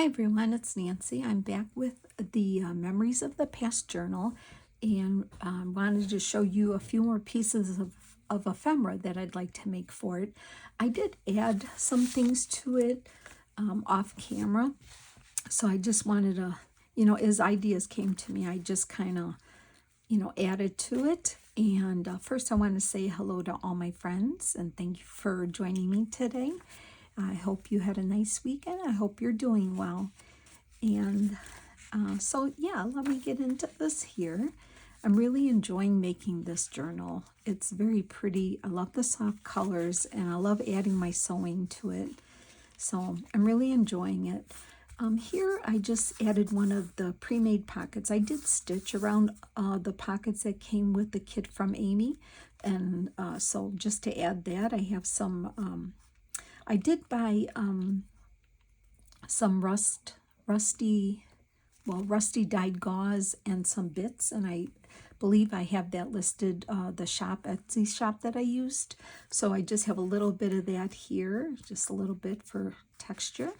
everyone, it's Nancy. I'm back with the Memories of the Past journal, and wanted to show you a few more pieces of ephemera that I'd like to make for it. I did add some things to it off camera, so I just wanted to, as ideas came to me, I just kind of, added to it. And first I want to say hello to all my friends and thank you for joining me today. I hope you had a nice weekend. I hope you're doing well. And so, yeah, let me get into this here. I'm really enjoying making this journal. It's very pretty. I love the soft colors, and I love adding my sewing to it. So I'm really enjoying it. Here I just added one of the pre-made pockets. I did stitch around the pockets that came with the kit from Amy. And so just to add that, I have some... I did buy some rusty dyed gauze and some bits, and I believe I have that listed, the Etsy shop that I used. So I just have a little bit of that here, just a little bit for texture.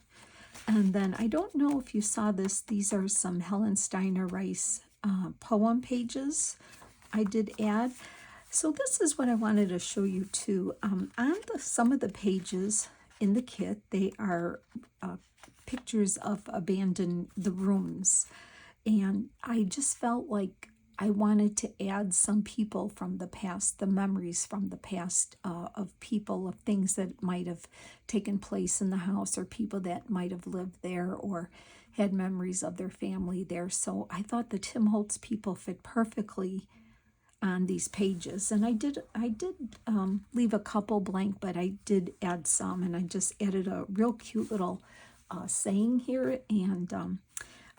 And then I don't know if you saw this, these are some Helen Steiner Rice poem pages I did add. So this is what I wanted to show you too. On some of the pages in the kit, they are pictures of abandoned rooms, and I just felt like I wanted to add some people from the past, the memories from the past of people, of things that might have taken place in the house, or people that might have lived there or had memories of their family there. So I thought the Tim Holtz people fit perfectly on these pages, and I did leave a couple blank, but I did add some, and I just added a real cute little saying here. And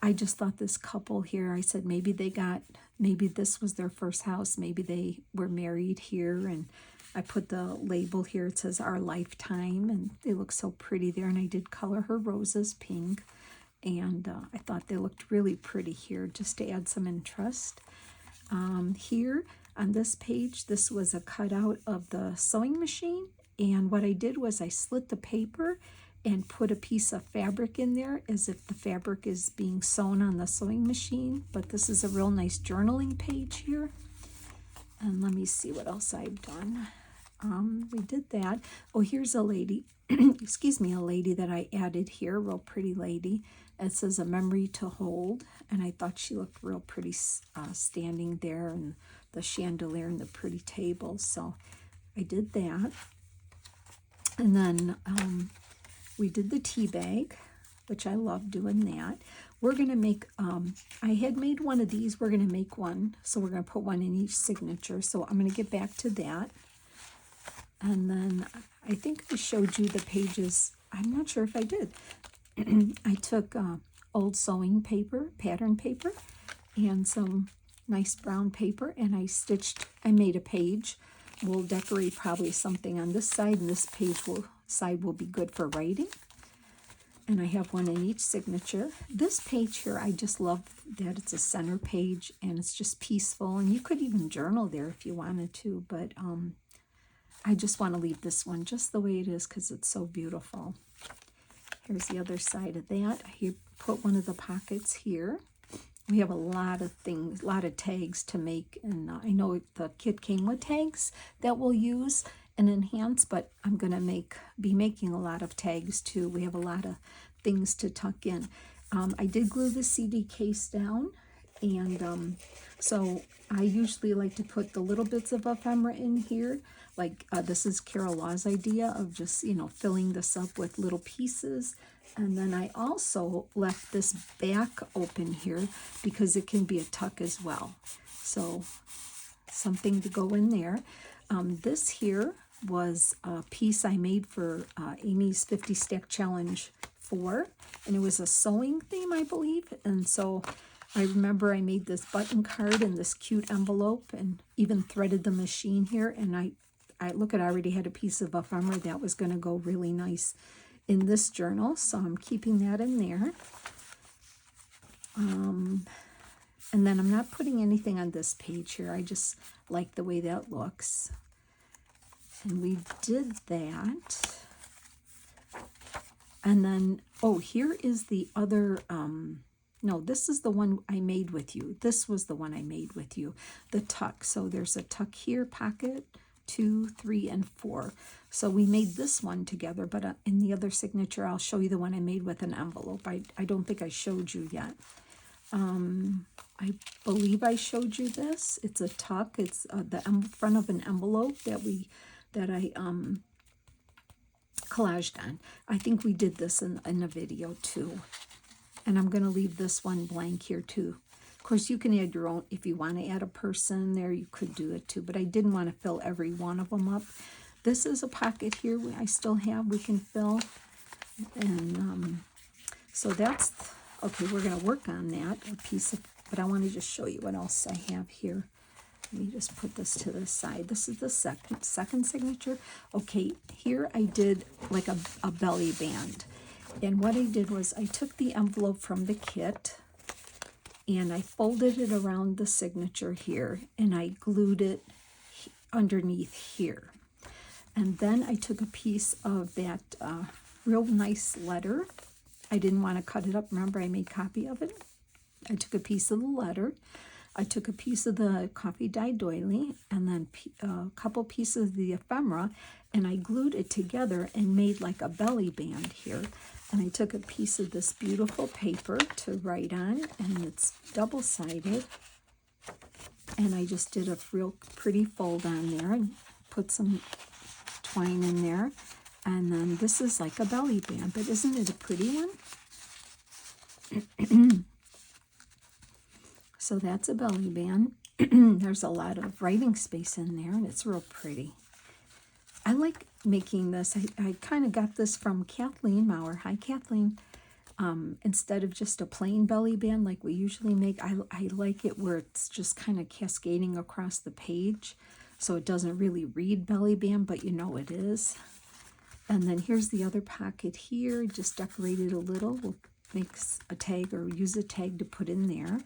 I just thought this couple here, I said maybe this was their first house, maybe they were married here, and I put the label here. It says Our Lifetime, and they look so pretty there. And I did color her roses pink, and I thought they looked really pretty here, just to add some interest. Here on this page, this was a cutout of the sewing machine, and what I did was I slit the paper and put a piece of fabric in there as if the fabric is being sewn on the sewing machine. But this is a real nice journaling page here. And let me see what else I've done. We did that. Oh, here's a lady, excuse me, a lady that I added here, real pretty lady. It says A Memory to Hold, and I thought she looked real pretty standing there, and the chandelier and the pretty table. So I did that. And then we did the tea bag, which I love doing that. We're going to make, I had made one of these. We're going to make one, so we're going to put one in each signature. So I'm going to get back to that. And then I think I showed you the pages. I'm not sure if I did. I took old sewing paper, pattern paper, and some nice brown paper, and I made a page. We'll decorate probably something on this side, and this side will be good for writing. And I have one in each signature. This page here, I just love that it's a center page, and it's just peaceful, and you could even journal there if you wanted to, but I just want to leave this one just the way it is because it's so beautiful. Here's the other side of that. I put one of the pockets here. We have a lot of things, a lot of tags to make, and I know the kit came with tags that we'll use and enhance, but I'm going to be making a lot of tags too. We have a lot of things to tuck in. I did glue the CD case down, and so I usually like to put the little bits of ephemera in here. Like this is Carol Law's idea of just, filling this up with little pieces. And then I also left this back open here because it can be a tuck as well. So something to go in there. This here was a piece I made for Amy's 50 Stack Challenge 4. And it was a sewing theme, I believe. And so I remember I made this button card in this cute envelope and even threaded the machine here. And I already had a piece of ephemera that was going to go really nice in this journal. So I'm keeping that in there. And then I'm not putting anything on this page here. I just like the way that looks. And we did that. And then, oh, here is the other, no, this is the one I made with you. This was the one I made with you, the tuck. So there's a tuck here, pocket 2, 3, and 4. So we made this one together, but in the other signature, I'll show you the one I made with an envelope. I don't think I showed you yet. I believe I showed you this. It's a tuck. It's the front of an envelope that I collaged on. I think we did this in a video too. And I'm going to leave this one blank here too. Of course, you can add your own. If you want to add a person there, you could do it too. But I didn't want to fill every one of them up. This is a pocket here I still have we can fill. And so that's, okay, we're going to work on that, a piece of, but I want to just show you what else I have here. Let me just put this to the side. This is the second signature. Okay, here I did like a belly band. And what I did was I took the envelope from the kit and I folded it around the signature here and I glued it underneath here. And then I took a piece of that real nice letter. I didn't want to cut it up. Remember, I made a copy of it. I took a piece of the letter. I took a piece of the coffee dye doily and then a couple pieces of the ephemera, and I glued it together and made like a belly band here. And I took a piece of this beautiful paper to write on, and it's double-sided. And I just did a real pretty fold on there and put some twine in there. And then this is like a belly band, but isn't it a pretty one? So that's a belly band. There's a lot of writing space in there, and it's real pretty. I like making this. I kind of got this from Kathleen Maurer. Hi, Kathleen. Instead of just a plain belly band like we usually make, I like it where it's just kind of cascading across the page. So it doesn't really read belly band, but you know it is. And then here's the other pocket here. Just decorated a little. We'll make a tag or use a tag to put in there.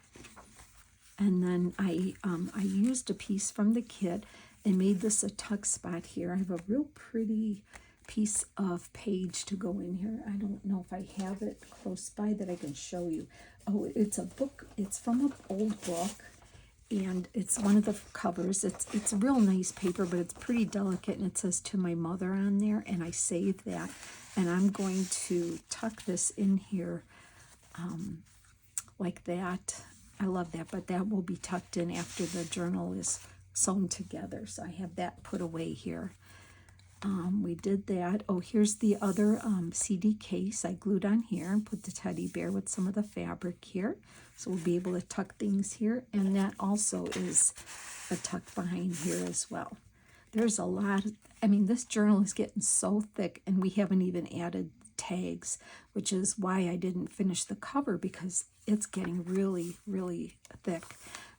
And then I used a piece from the kit and made this a tuck spot here. I have a real pretty piece of page to go in here. I don't know if I have it close by that I can show you. Oh, it's a book. It's from an old book, and it's one of the covers. It's a real nice paper, but it's pretty delicate, and it says "To My Mother" on there, and I saved that. And I'm going to tuck this in here like that. I love that, but that will be tucked in after the journal is sewn together. So I have that put away here. We did that. Oh, here's the other CD case I glued on here and put the teddy bear with some of the fabric here. So we'll be able to tuck things here. And that also is a tuck behind here as well. There's a lot. I mean, this journal is getting so thick, and we haven't even added tags, which is why I didn't finish the cover, because it's getting really, really thick.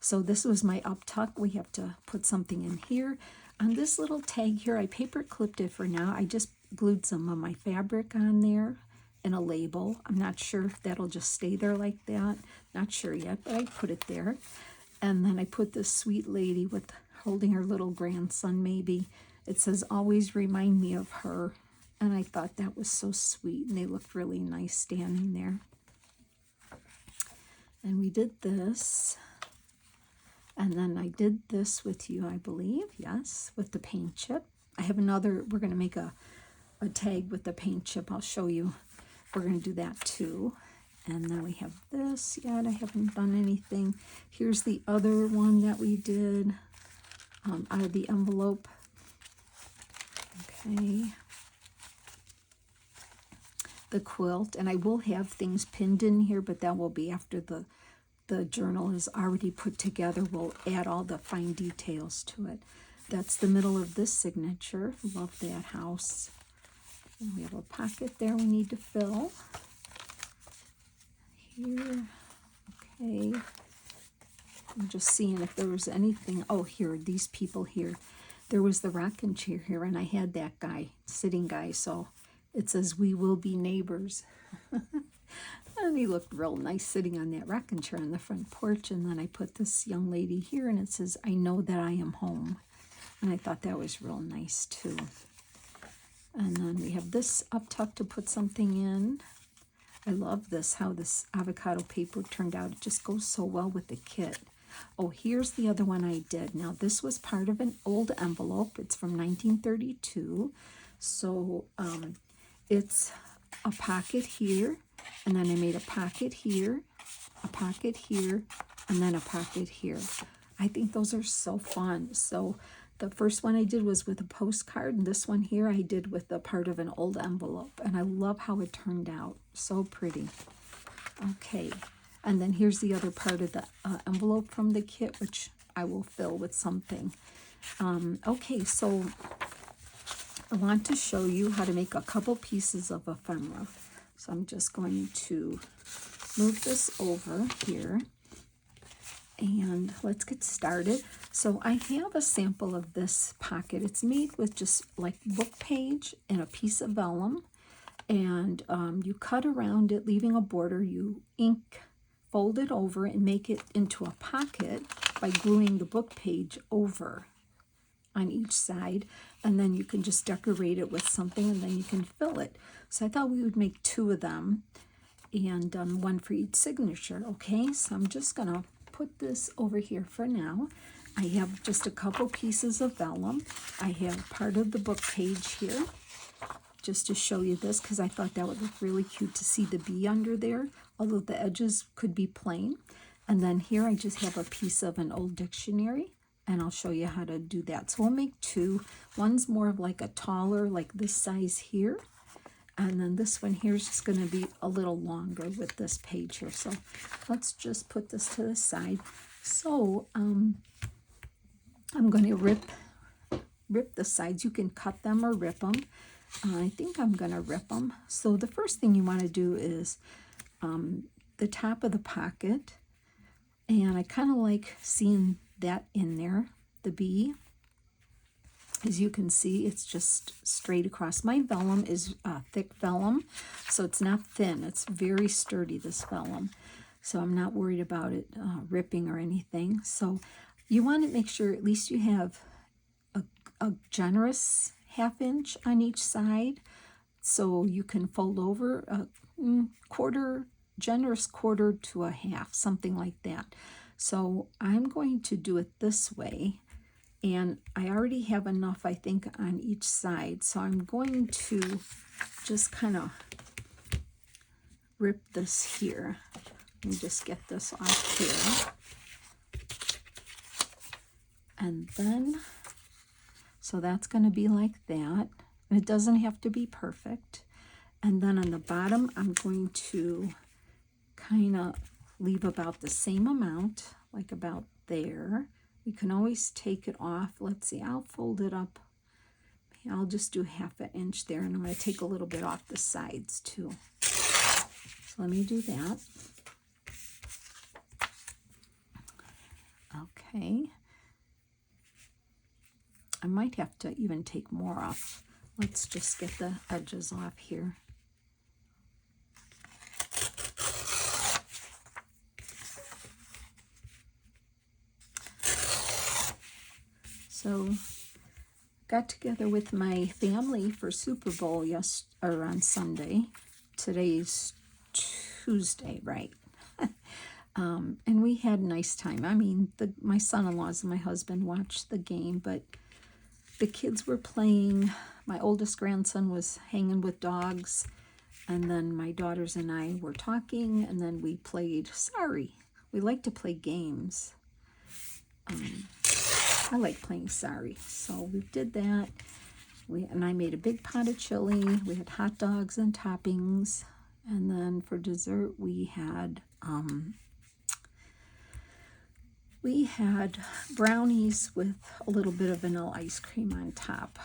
So this was my up tuck. We have to put something in here. On this little tag here, I paper clipped it for now. I just glued some of my fabric on there and a label. I'm not sure if that'll just stay there like that. Not sure yet, but I put it there. And then I put this sweet lady with holding her little grandson, maybe. It says, "Always remind me of her." And I thought that was so sweet, and they looked really nice standing there. And we did this. And then I did this with you, I believe. Yes, with the paint chip. I have another, we're going to make a tag with the paint chip. I'll show you. We're going to do that too. And then we have this. Yet I haven't done anything. Here's the other one that we did out of the envelope. Okay. The quilt. And I will have things pinned in here, but that will be after the journal is already put together. We'll add all the fine details to it. That's the middle of this signature. Love that house. And we have a pocket there we need to fill. Here. Okay. I'm just seeing if there was anything. Oh, here, these people here. There was the rocking chair here, and I had that guy, sitting guy, so it says, "We will be neighbors." And he looked real nice sitting on that rocking chair on the front porch. And then I put this young lady here, and it says, "I know that I am home." And I thought that was real nice too. And then we have this up top to put something in. I love this, how this avocado paper turned out. It just goes so well with the kit. Oh, here's the other one I did. Now, this was part of an old envelope. It's from 1932. So it's a pocket here, and then I made a pocket here, a pocket here, and then a pocket here. I think those are so fun. So the first one I did was with a postcard, and this one here I did with a part of an old envelope. And I love how it turned out. So pretty. Okay, and then here's the other part of the envelope from the kit, which I will fill with something. Okay, so I want to show you how to make a couple pieces of ephemera. So I'm just going to move this over here. And let's get started. So I have a sample of this pocket. It's made with just like book page and a piece of vellum. And you cut around it, leaving a border. You ink, fold it over, and make it into a pocket by gluing the book page over on each side. And then you can just decorate it with something, and then you can fill it. So I thought we would make 2 of them, and one for each signature. Okay, so I'm just going to put this over here for now. I have just a couple pieces of vellum. I have part of the book page here, just to show you this, because I thought that would look really cute to see the bee under there, although the edges could be plain. And then here I just have a piece of an old dictionary, and I'll show you how to do that. So we'll make 2. One's more of like a taller, like this size here, and then this one here is just going to be a little longer with this page here. So let's just put this to the side. So I'm going to rip the sides. You can cut them or rip them. I think I'm going to rip them. So the first thing you want to do is the top of the pocket. And I kind of like seeing that in there, the bee. As you can see, it's just straight across. My vellum is thick vellum, so it's not thin. It's very sturdy, this vellum. So I'm not worried about it ripping or anything. So you want to make sure at least you have a generous 1/2 inch on each side, so you can fold over a generous quarter to a half, something like that. So I'm going to do it this way. And I already have enough, I think, on each side. So I'm going to just kind of rip this here. Let me just get this off here. And then, so that's going to be like that. It doesn't have to be perfect. And then on the bottom, I'm going to kind of leave about the same amount, like about there. You can always take it off. Let's see, I'll fold it up. I'll just do 1/2 inch there, and I'm going to take a little bit off the sides too. So let me do that. Okay. I might have to even take more off. Let's just get the edges off here. So, got together with my family for Super Bowl on Sunday. Today's Tuesday, right? And we had a nice time. I mean, my son-in-laws and my husband watched the game, but the kids were playing. My oldest grandson was hanging with dogs, and then my daughters and I were talking, and then we played Sorry. We like to play games. I like playing Sorry. So we did that. And I made a big pot of chili. We had hot dogs and toppings. And then for dessert, we had brownies with a little bit of vanilla ice cream on top.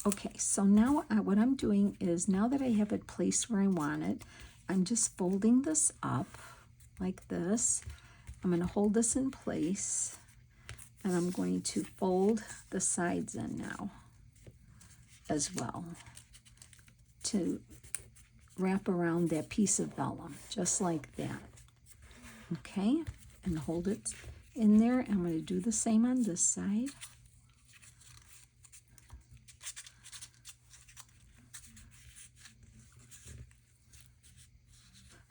Okay, so now what I'm doing is, now that I have it placed where I want it, I'm just folding this up like this. I'm going to hold this in place, and I'm going to fold the sides in now as well to wrap around that piece of vellum, just like that. Okay, and hold it in there. I'm going to do the same on this side.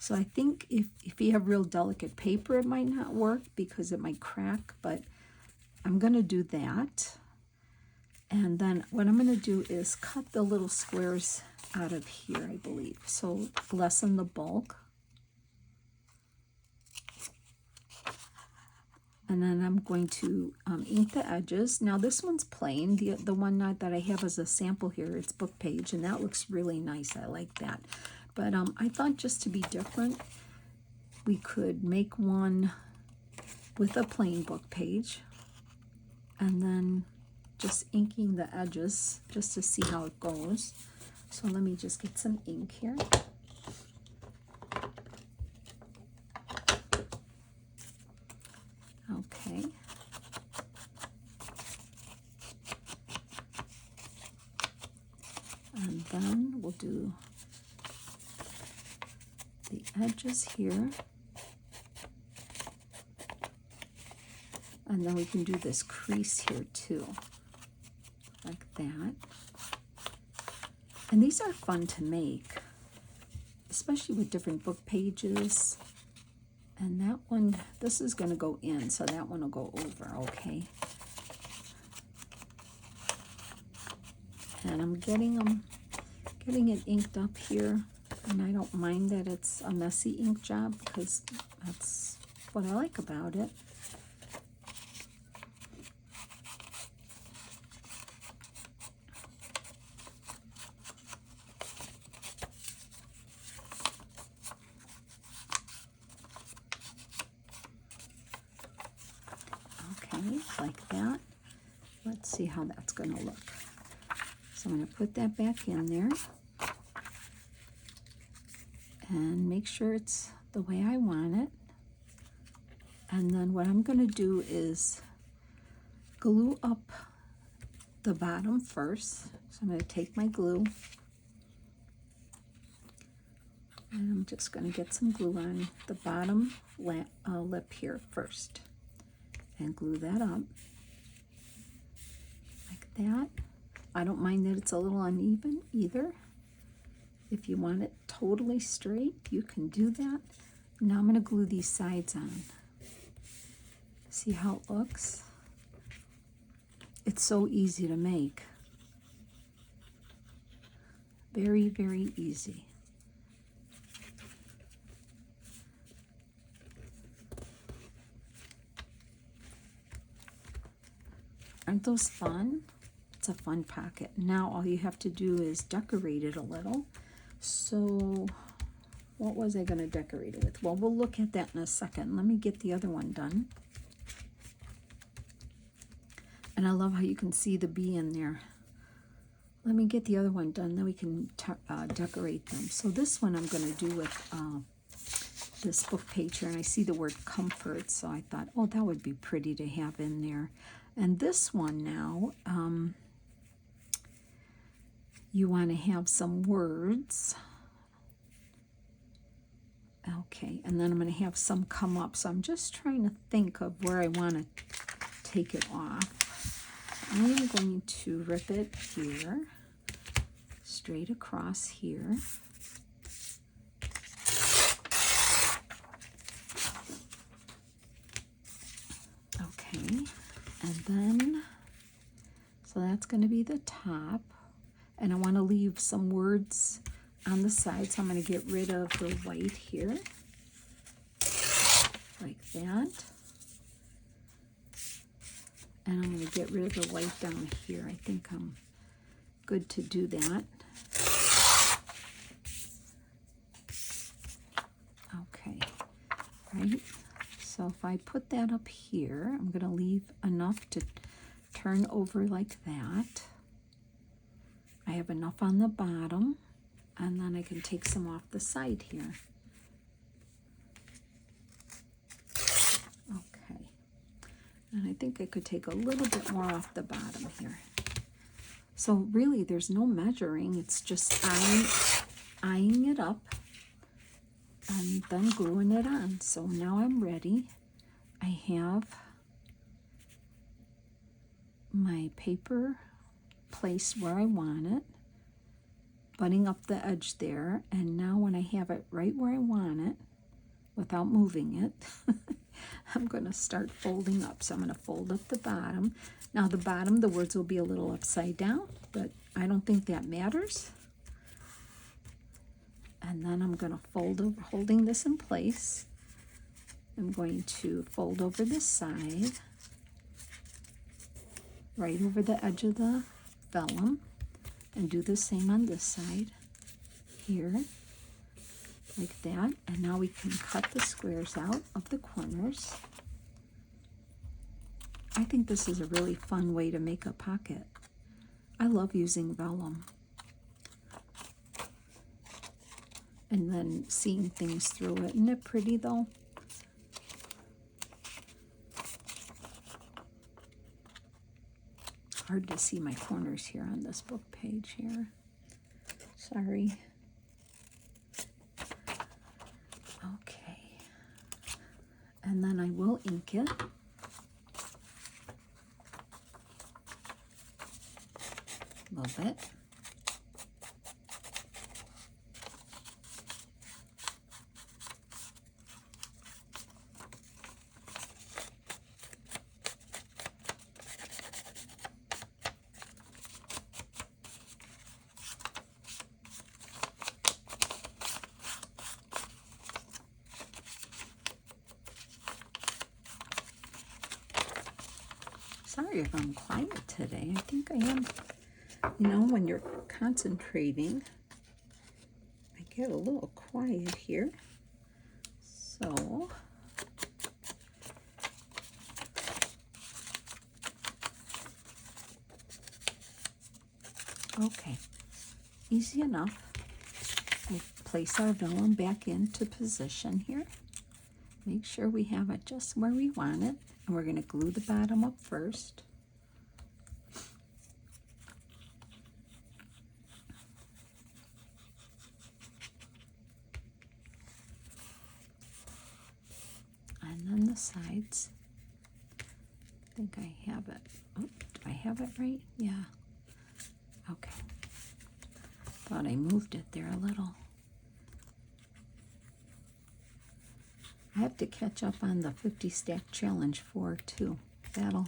So I think if you have real delicate paper, it might not work because it might crack, but I'm going to do that. And then what I'm going to do is cut the little squares out of here, I believe. So lessen the bulk. And then I'm going to ink the edges. Now this one's plain. The one that I have as a sample here, it's book page, and that looks really nice. I like that. But I thought just to be different, we could make one with a plain book page, and then just inking the edges just to see how it goes. So let me just get some ink here. Okay. And then we'll do the edges here. And then we can do this crease here too, like that. And these are fun to make, especially with different book pages. And that one, this is going to go in, so that one will go over, okay? And I'm getting it inked up here, and I don't mind that it's a messy ink job because that's what I like about it. Like that. Let's see how that's going to look. So I'm going to put that back in there and make sure it's the way I want it. And then what I'm going to do is glue up the bottom first. So I'm going to take my glue and I'm just going to get some glue on the bottom lip here first. And glue that up like that. I don't mind that it's a little uneven either. If you want it totally straight, you can do that. Now I'm going to glue these sides on. See how it looks? It's so easy to make. Very, very easy. Aren't those fun? It's a fun pocket. Now all you have to do is decorate it a little. So what was I going to decorate it with? Well, we'll look at that in a second. Let me get the other one done. And I love how you can see the bee in there. Let me get the other one done, then we can decorate them. So this one I'm going to do with this book page here, and I see the word comfort, so I thought, oh, that would be pretty to have in there. And this one now, you want to have some words. Okay, and then I'm going to have some come up. So I'm just trying to think of where I want to take it off. I'm going to rip it here, straight across here. Okay, and then, so that's going to be the top. And I want to leave some words on the side, so I'm going to get rid of the white here, like that. And I'm going to get rid of the white down here. I think I'm good to do that. Okay, right? So if I put that up here, I'm going to leave enough to turn over like that. I have enough on the bottom, and then I can take some off the side here. Okay, and I think I could take a little bit more off the bottom here. So really there's no measuring, it's just eyeing it up and then gluing it on. So now I'm ready. I have my paper placed where I want it. butting up the edge there, and now when I have it right where I want it, without moving it, I'm going to start folding up. So I'm going to fold up the bottom. Now the bottom, the words will be a little upside down, but I don't think that matters. And then I'm going to fold over, holding this in place. I'm going to fold over this side, right over the edge of the vellum, and do the same on this side here, like that. And now we can cut the squares out of the corners. I think this is a really fun way to make a pocket. I love using vellum and then seeing things through it. Isn't it pretty though? Hard to see my corners here on this book page here. Sorry. Okay. And then I will ink it. A little bit. Sorry if I'm quiet today. I think I am. You know, when you're concentrating, I get a little quiet here. So, okay, easy enough. We place our vellum back into position here. Make sure we have it just where we want it. And we're going to glue the bottom up first. And then the sides. I think I have it. Oh, do I have it right? Yeah. Okay. Thought I moved it there a little. I have to catch up on the 50 stack challenge 4 too. I'll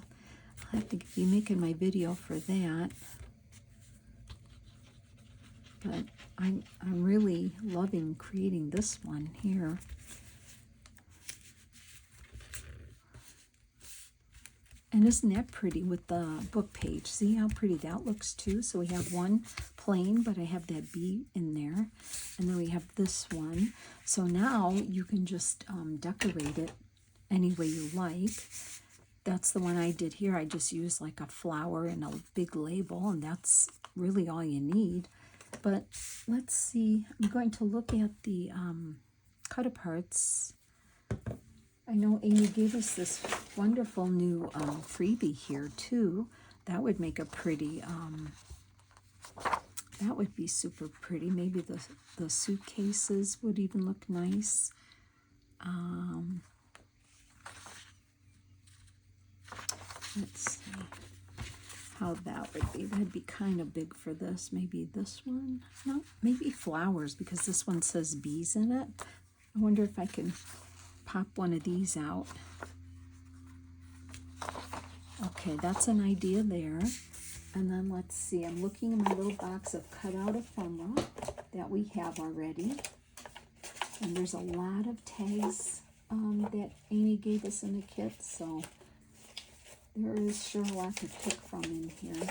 have to be making my video for that. But I'm really loving creating this one here. And isn't that pretty with the book page? See how pretty that looks too? So we have one plain, but I have that bee in there. And then we have this one. So now you can just decorate it any way you like. That's the one I did here. I just used like a flower and a big label, and that's really all you need. But let's see. I'm going to look at the cut-aparts. I know Amy gave us this wonderful new freebie here too. That would make a pretty, that would be super pretty. Maybe the suitcases would even look nice. Let's see how that would be. That'd be kind of big for this. Maybe this one? No, maybe flowers, because this one says bees in it. I wonder if I can pop one of these out. Okay, that's an idea there. And then let's see, I'm looking in my little box of cutout ephemera that we have already. And there's a lot of tags that Amy gave us in the kit, so there is sure a lot to pick from in here.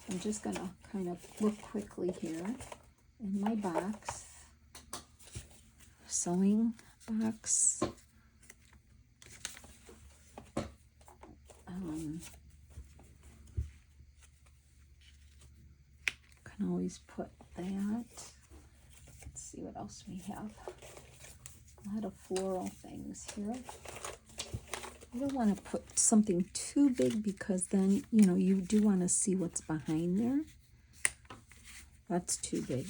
I'm just going to kind of look quickly here in my box. Sewing box. Can always put that. Let's see what else we have. A lot of floral things here. I don't want to put something too big because then, you know, you do want to see what's behind there. That's too big.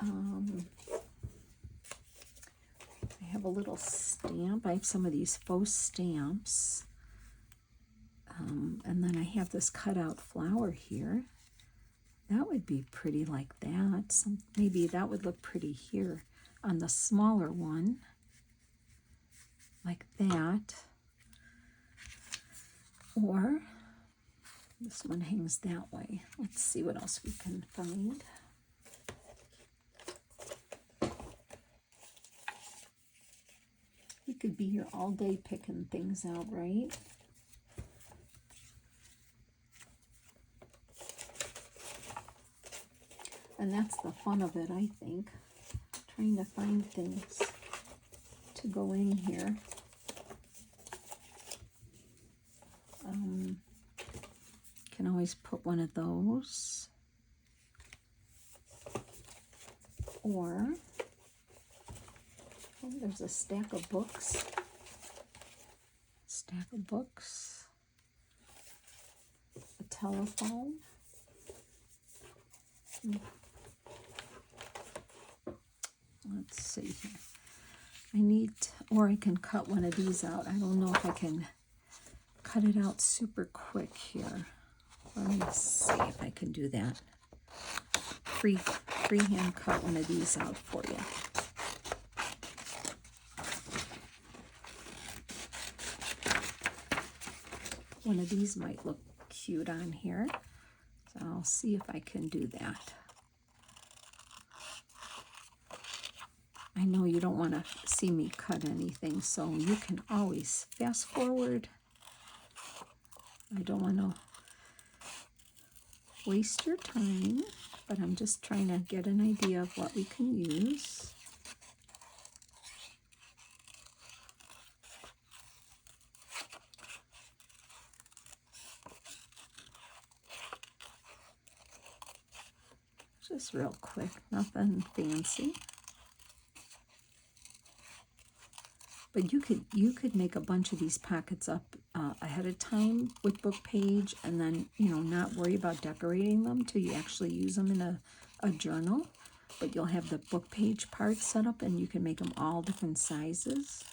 I have a little stamp. I have some of these faux stamps. And then I have this cutout flower here. That would be pretty like that. Maybe that would look pretty here on the smaller one, like that. Or this one hangs that way. Let's see what else we can find. You could be here all day picking things out, right? And that's the fun of it, I think. Trying to find things to go in here. Can always put one of those. Or, oh, there's a stack of books. Stack of books. A telephone. Let's see here. I need, or I can cut one of these out. I don't know if I can cut it out super quick here. Let me see if I can do that. Freehand cut one of these out for you. One of these might look cute on here. So I'll see if I can do that. I know you don't want to see me cut anything, so you can always fast forward. I don't want to waste your time, but I'm just trying to get an idea of what we can use. Just real quick, nothing fancy. But you could make a bunch of these pockets up ahead of time with book page, and then, you know, not worry about decorating them till you actually use them in a journal. But you'll have the book page part set up, and you can make them all different sizes.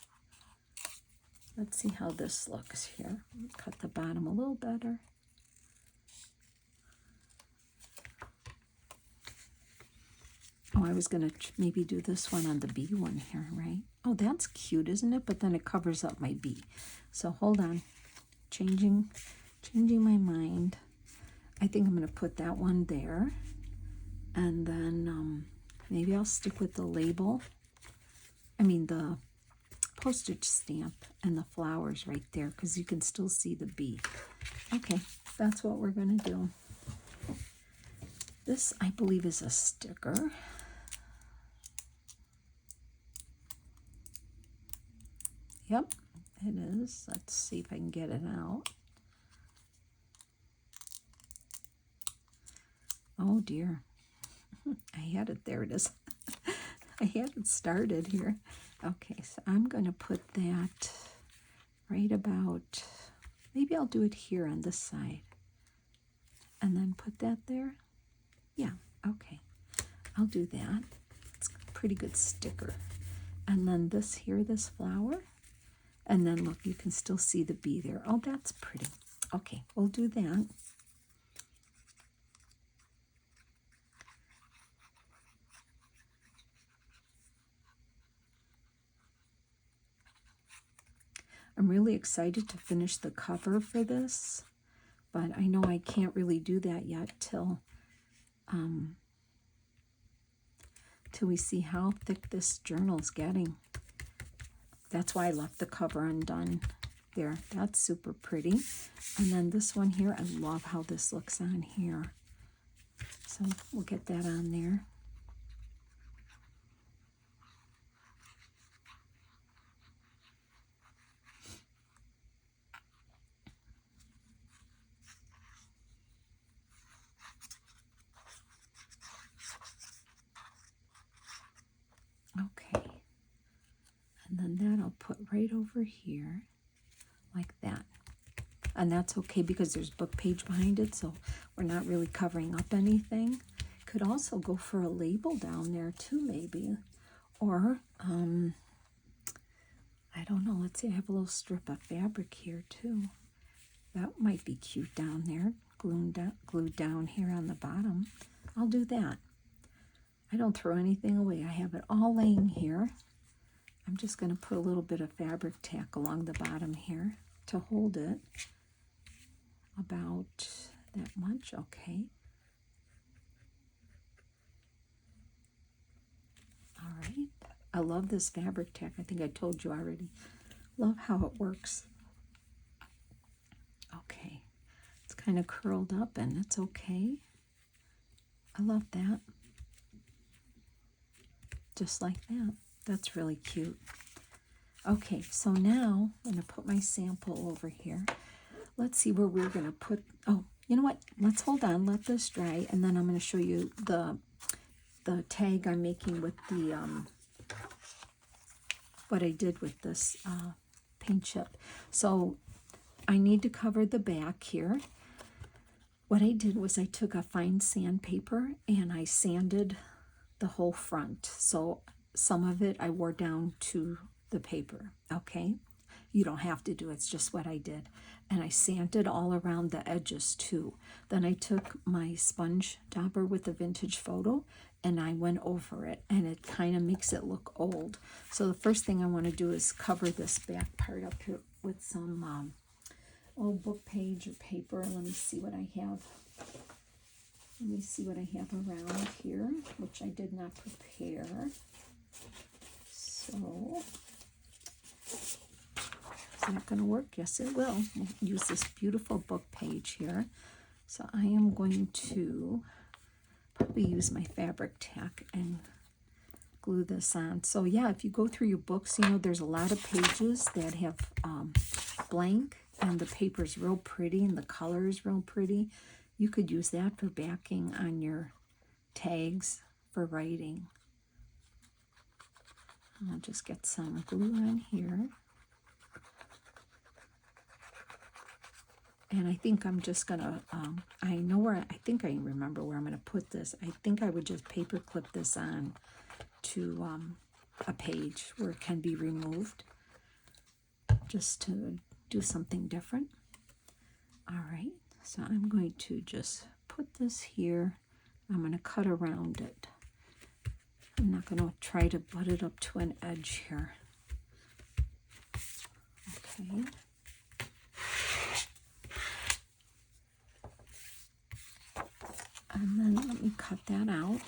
Let's see how this looks here. Cut the bottom a little better. Oh, I was going to maybe do this one on the B one here, right? Oh, that's cute, isn't it? But then it covers up my B. So hold on. Changing my mind. I think I'm going to put that one there. And then maybe I'll stick with the label. I mean the postage stamp and the flowers right there, because you can still see the B. Okay, that's what we're going to do. This, I believe, is a sticker. Yep, it is. Let's see if I can get it out. Oh dear. I had it. There it is. I had it started here. Okay, so I'm going to put that right about, maybe I'll do it here on this side. And then put that there. Yeah, okay. I'll do that. It's a pretty good sticker. And then this here, this flower. And then look, you can still see the bee there. Oh, that's pretty. Okay, we'll do that. I'm really excited to finish the cover for this, but I know I can't really do that yet till we see how thick this journal's getting. That's why I left the cover undone there. That's super pretty. And then this one here, I love how this looks on here. So we'll get that on there. Okay. And then that I'll put right over here like that. And that's okay because there's book page behind it, so we're not really covering up anything. Could also go for a label down there too, maybe. Or, I don't know. Let's see, I have a little strip of fabric here too. That might be cute down there. glued down here on the bottom. I'll do that. I don't throw anything away. I have it all laying here. I'm just going to put a little bit of fabric tack along the bottom here to hold it. About that much, okay. All right. I love this fabric tack. I think I told you already. Love how it works. Okay. It's kind of curled up and it's okay. I love that. Just like that. That's really cute. Okay, so now I'm going to put my sample over here. Let's see where we're going to put, oh, you know what? Let's hold on, let this dry, and then I'm going to show you the tag I'm making with the, what I did with this paint chip. So I need to cover the back here. What I did was I took a fine sandpaper and I sanded the whole front. So some of it I wore down to the paper, okay? You don't have to do it, it's just what I did. And I sanded all around the edges too. Then I took my sponge dauber with the vintage photo and I went over it, and it kind of makes it look old. So the first thing I want to do is cover this back part up here with some old book page or paper. Let me see what I have. Let me see what I have around here, which I did not prepare. So, is that going to work? Yes, it will. We'll use this beautiful book page here. So I am going to probably use my fabric tack and glue this on. So yeah, if you go through your books, you know, there's a lot of pages that have blank, and the paper's real pretty and the color is real pretty. You could use that for backing on your tags for writing. I'll just get some glue on here. And I think I'm just gonna, I know where, I think I remember where I'm gonna put this. I think I would just paper clip this on to a page where it can be removed, just to do something different. All right, so I'm going to just put this here. I'm gonna cut around it. I'm not gonna try to butt it up to an edge here. Okay. And then let me cut that out.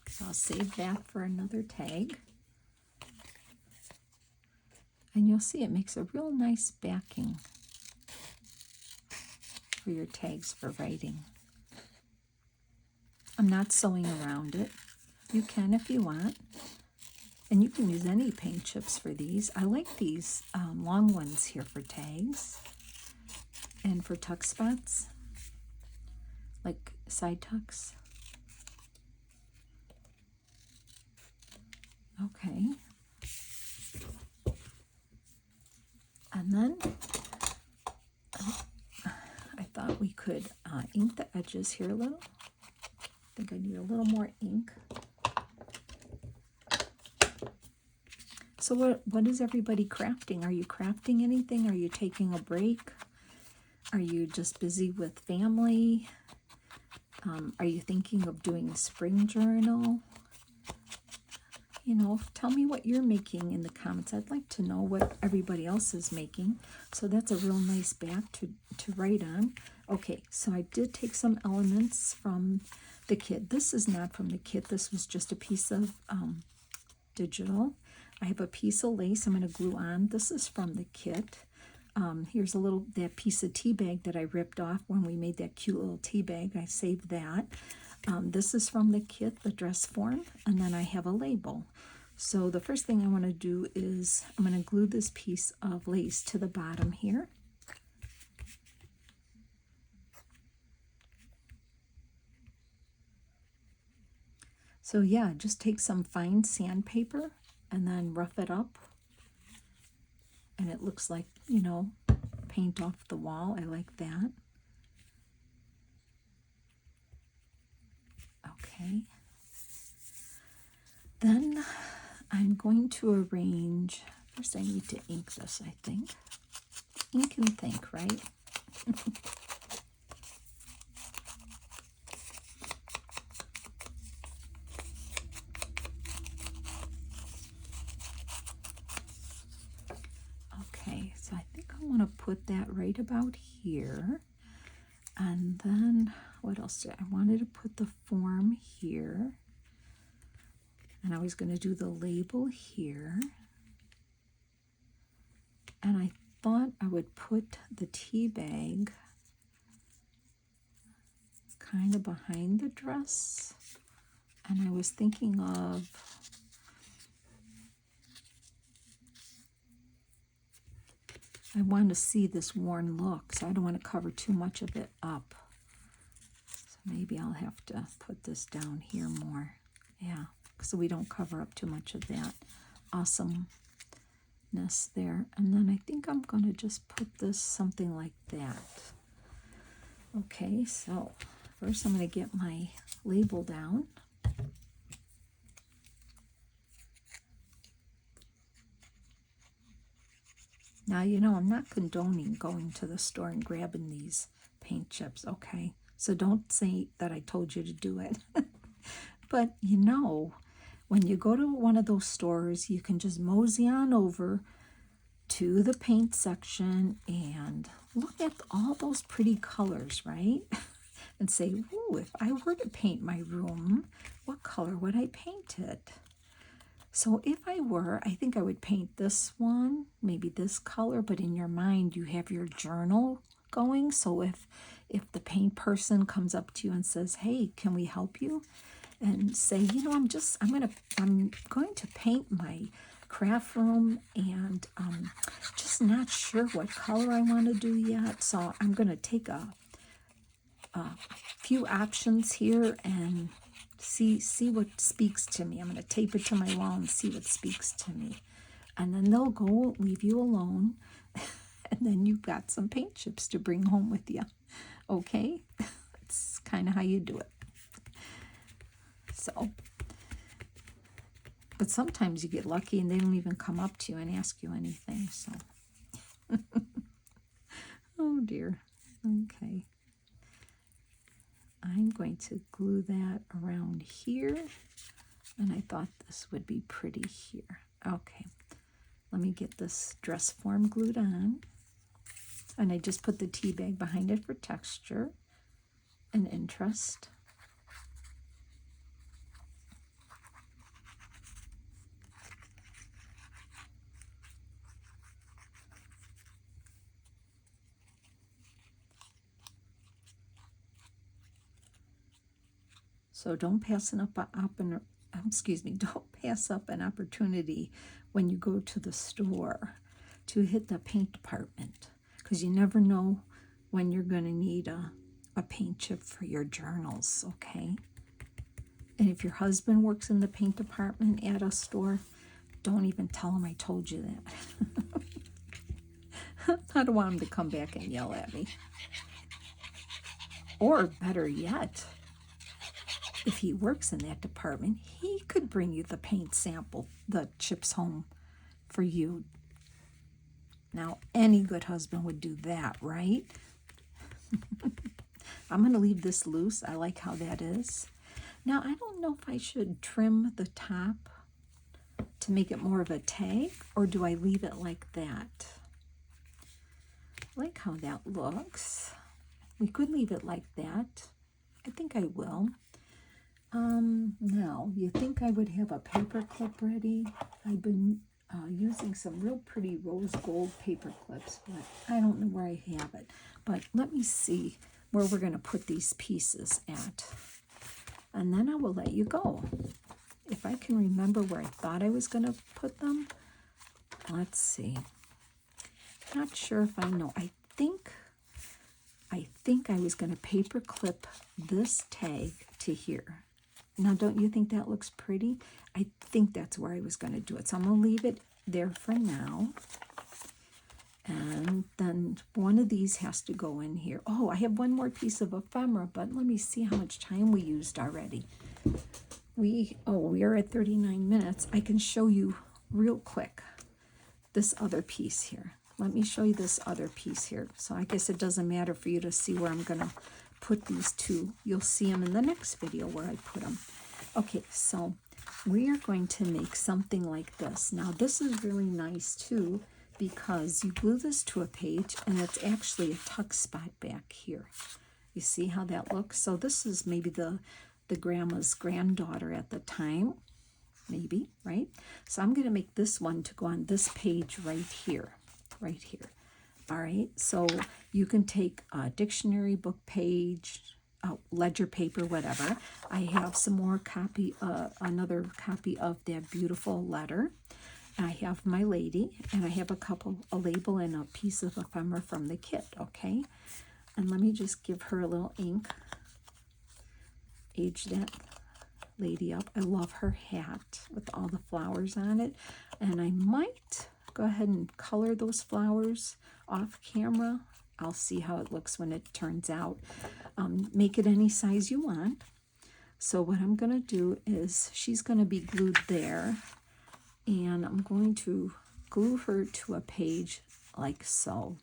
So I'll save that for another tag. And you'll see it makes a real nice backing for your tags for writing. I'm not sewing around it. You can if you want. And you can use any paint chips for these. I like these long ones here for tags and for tuck spots, like side tucks. Okay. And then I thought we could ink the edges here a little. I think I need a little more ink. So what is everybody crafting? Are you crafting anything? Are you taking a break? Are you just busy with family? Are you thinking of doing a spring journal? You know, tell me what you're making in the comments. I'd like to know what everybody else is making. So that's a real nice back to write on. Okay, so I did take some elements from the kit. This is not from the kit. This was just a piece of digital. I have a piece of lace I'm going to glue on. This is from the kit. Here's that piece of tea bag that I ripped off when we made that cute little tea bag. I saved that. This is from the kit, the dress form, and then I have a label. So the first thing I want to do is I'm going to glue this piece of lace to the bottom here. So yeah, just take some fine sandpaper and then rough it up. And it looks like, you know, paint off the wall. I like that. Okay. Then I'm going to arrange, first I need to ink this, I think. Ink and think, right? Okay, so I think I want to put that right about here. And then, what else did I wanted to put the form here. And I was going to do the label here. And I thought I would put the tea bag kind of behind the dress. And I was thinking of I want to see this worn look, so I don't want to cover too much of it up. So maybe I'll have to put this down here more. Yeah, so we don't cover up too much of that awesomeness there. And then I think I'm going to just put this something like that. Okay, so first I'm going to get my label down. Now, you know, I'm not condoning going to the store and grabbing these paint chips, okay? So don't say that I told you to do it. But, you know, when you go to one of those stores, you can just mosey on over to the paint section and look at all those pretty colors, right? And say, ooh, if I were to paint my room, what color would I paint it? So if I were, I think I would paint this one, maybe this color, but in your mind you have your journal going. So if the paint person comes up to you and says, hey, can we help you? And say, you know, I'm going to paint my craft room and just not sure what color I want to do yet. So I'm going to take a few options here and see what speaks to me. I'm going to tape it to my wall and see what speaks to me. And then they'll go leave you alone. And then you've got some paint chips to bring home with you. Okay? That's kind of how you do it. So, but sometimes you get lucky and they don't even come up to you and ask you anything. So, oh dear. Okay. I'm going to glue that around here, and I thought this would be pretty here. Okay, let me get this dress form glued on, and I just put the tea bag behind it for texture and interest. So don't pass don't pass up an opportunity when you go to the store to hit the paint department, because you never know when you're going to need a paint chip for your journals, okay? And if your husband works in the paint department at a store, don't even tell him I told you that. I don't want him to come back and yell at me. Or better yet, if he works in that department, he could bring you the paint sample, the chips home for you. Now, any good husband would do that, right? I'm going to leave this loose. I like how that is. Now, I don't know if I should trim the top to make it more of a tag, or do I leave it like that? I like how that looks. We could leave it like that. I think I will. Now, you think I would have a paper clip ready? I've been using some real pretty rose gold paper clips, but I don't know where I have it. But let me see where we're going to put these pieces at. And then I will let you go. If I can remember where I thought I was going to put them. Let's see. Not sure if I know. I think I was going to paper clip this tag to here. Now, don't you think that looks pretty? I think that's where I was going to do it. So I'm going to leave it there for now. And then one of these has to go in here. Oh, I have one more piece of ephemera, but let me see how much time we used already. We are at 39 minutes. I can show you real quick this other piece here. Let me show you this other piece here. So I guess it doesn't matter for you to see where I'm going to put these two. You'll see them in the next video where I put them. Okay, so we are going to make something like this. Now this is really nice too, because you glue this to a page and it's actually a tuck spot back here. You see how that looks? So this is maybe the grandma's granddaughter at the time, maybe, right? So I'm going to make this one to go on this page right here. All right, so you can take a dictionary, book page, ledger paper, whatever. I have some more another copy of that beautiful letter. I have my lady, and I have a label and a piece of ephemera from the kit, okay? And let me just give her a little ink. Age that lady up. I love her hat with all the flowers on it. And I might go ahead and color those flowers off camera. I'll see how it looks when it turns out. Make it any size you want. So what I'm going to do is she's going to be glued there. And I'm going to glue her to a page like so.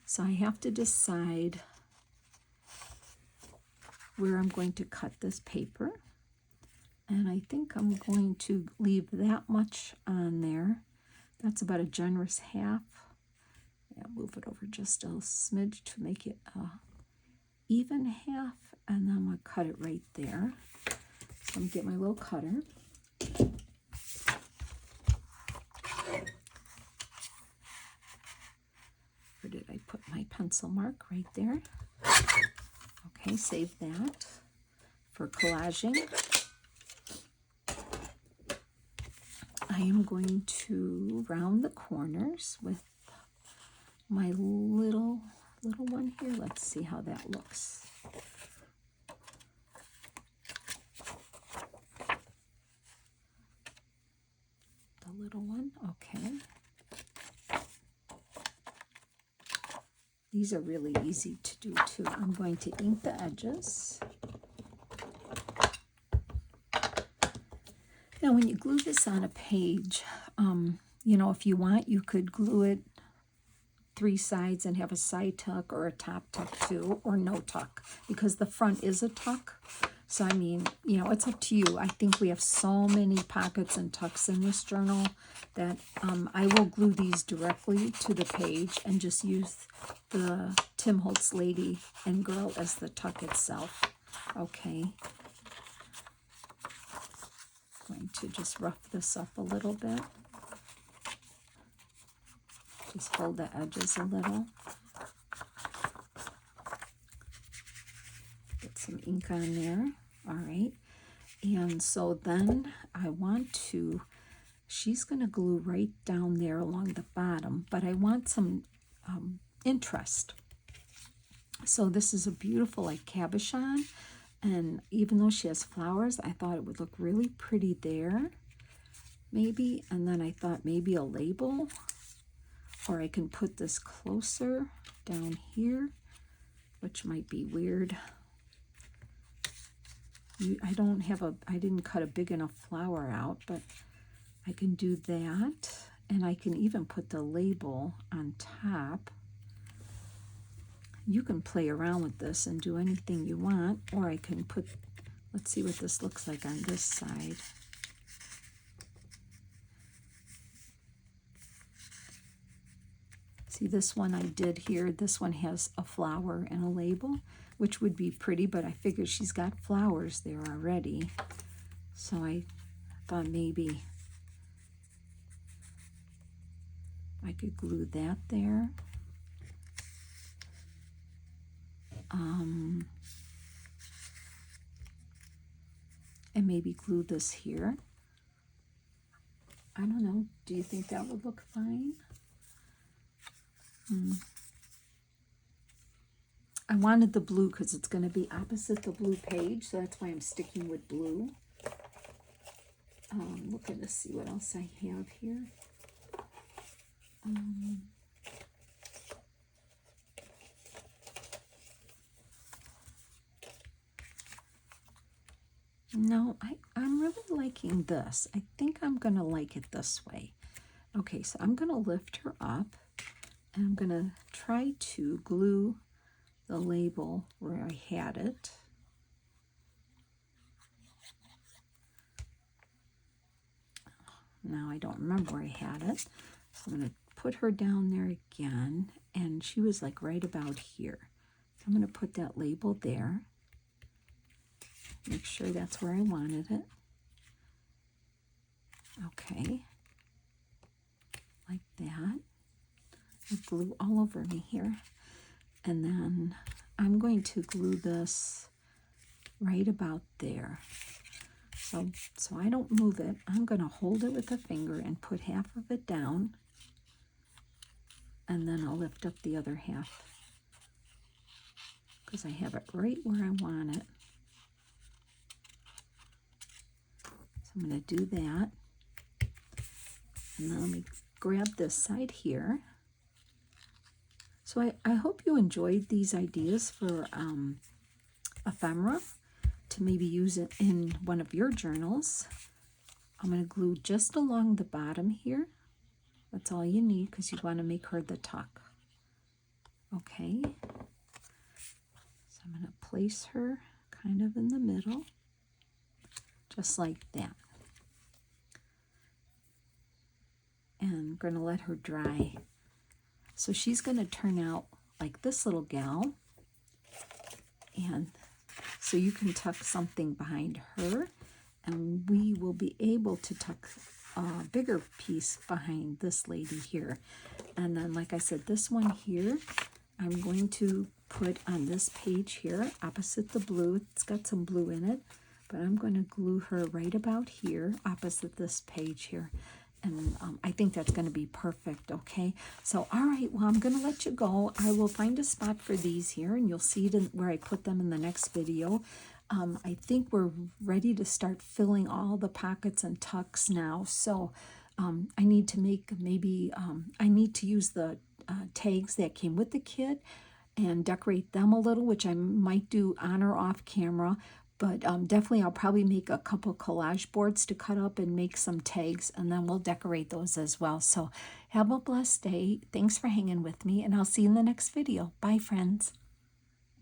So I have to decide where I'm going to cut this paper. And I think I'm going to leave that much on there. That's about a generous half. Yeah, move it over just a smidge to make it a even half. And then I'm going to cut it right there. So I'm going to get my little cutter. Where did I put my pencil mark? Right there. Okay, save that for collaging. I am going to round the corners with my little one here. Let's see how that looks. The little one, okay. These are really easy to do too. I'm going to ink the edges. Now when you glue this on a page, you know, if you want, you could glue it 3 sides and have a side tuck or a top tuck too, or no tuck, because the front is a tuck. So I mean, you know, it's up to you. I think we have so many pockets and tucks in this journal that I will glue these directly to the page and just use the Tim Holtz lady and girl as the tuck itself. Okay. Going to just rough this up a little bit. Just fold the edges a little. Get some ink on there. All right. And so then I want to, she's going to glue right down there along the bottom, but I want some interest. So this is a beautiful like cabochon. And even though she has flowers, I thought it would look really pretty there, maybe. And then I thought maybe a label, or I can put this closer down here, which might be weird. I didn't cut a big enough flower out, but I can do that. And I can even put the label on top. You can play around with this and do anything you want, or I can put, let's see what this looks like on this side. See, this one I did here, this one has a flower and a label, which would be pretty, but I figured she's got flowers there already. So I thought maybe I could glue that there. And maybe glue this here. I don't know. Do you think that would look fine? I wanted the blue because it's going to be opposite the blue page, so that's why I'm sticking with blue. Look at this, see what else I have here. No, I'm really liking this. I think I'm going to like it this way. Okay, so I'm going to lift her up, and I'm going to try to glue the label where I had it. Now I don't remember where I had it. So I'm going to put her down there again, and she was like right about here. So I'm going to put that label there. Make sure that's where I wanted it. Okay, like that. I glue all over me here. And then I'm going to glue this right about there. So I don't move it. I'm going to hold it with a finger and put half of it down. And then I'll lift up the other half, because I have it right where I want it. So I'm going to do that. And then let me grab this side here. So I hope you enjoyed these ideas for ephemera to maybe use it in one of your journals. I'm going to glue just along the bottom here. That's all you need, because you want to make her the tuck. Okay. So I'm going to place her kind of in the middle, just like that. And I'm going to let her dry. So she's going to turn out like this little gal. And so you can tuck something behind her, and we will be able to tuck a bigger piece behind this lady here. And then, like I said, this one here, I'm going to put on this page here, opposite the blue. It's got some blue in it, but I'm going to glue her right about here, opposite this page here. And I think that's going to be perfect, okay? So, all right, well, I'm going to let you go. I will find a spot for these here, and you'll see it where I put them in the next video. I think we're ready to start filling all the pockets and tucks now. So I need to make maybe, I need to use the tags that came with the kit and decorate them a little, which I might do on or off camera. But definitely I'll probably make a couple collage boards to cut up and make some tags, and then we'll decorate those as well. So have a blessed day. Thanks for hanging with me, and I'll see you in the next video. Bye, friends.